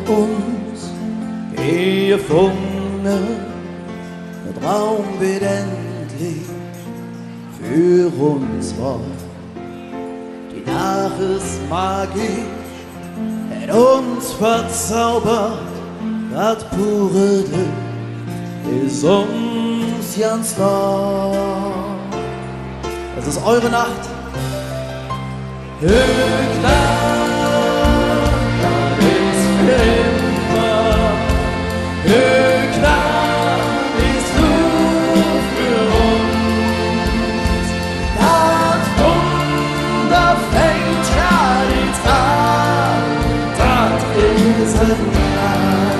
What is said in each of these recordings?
uns gefunden, der Traum wird endlich für uns wahr. Die Nachrichtmagie hat uns verzaubert, das pure Glück ist uns ganz nah. Es ist eure Nacht. Höchland, das ist für immer. Höchland ist nur für uns. Das Wunder fängt grad jetzt an. Das ist ein Land,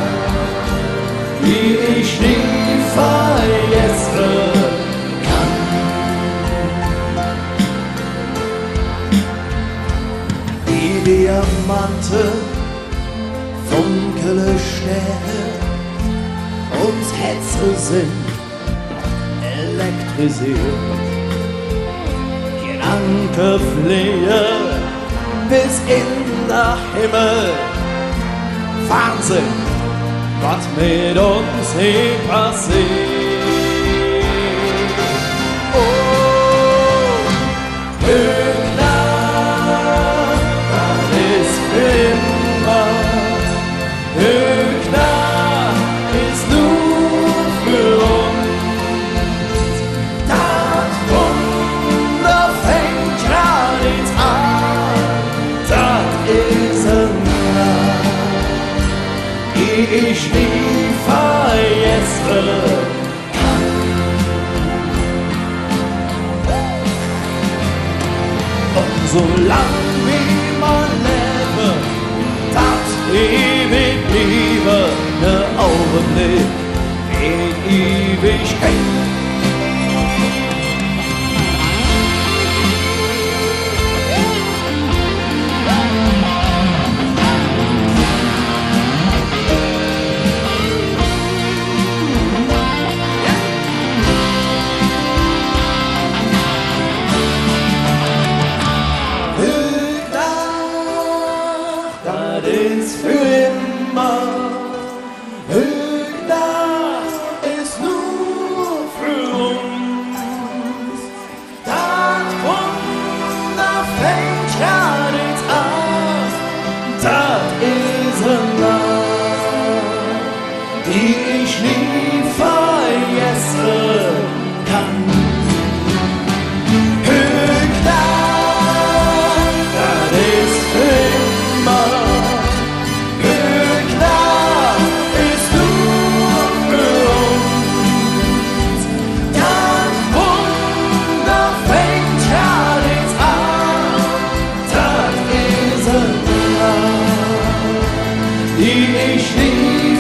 wie ich nie vergessen. Diamanten, dunkle Sterne, uns Hetze sind elektrisiert. Gedanken fliehen bis in den Himmel. Wahnsinn, was mit uns hier passiert. Oh, Höchland ist nur für uns. Das Wunder fängt grad jetzt an. Das ist ein Land, die ich nie vergessen kann. Und solange wie man lebt, das ewig Liebe, ne Augenblick in Ewigkeit. Das ist für immer. Höchland ist nur für uns. Das Wunder fängt grad jetzt an. Das ist ein Land, die ich nie vergessen kann. Höchland, das ist für immer. Die ich nie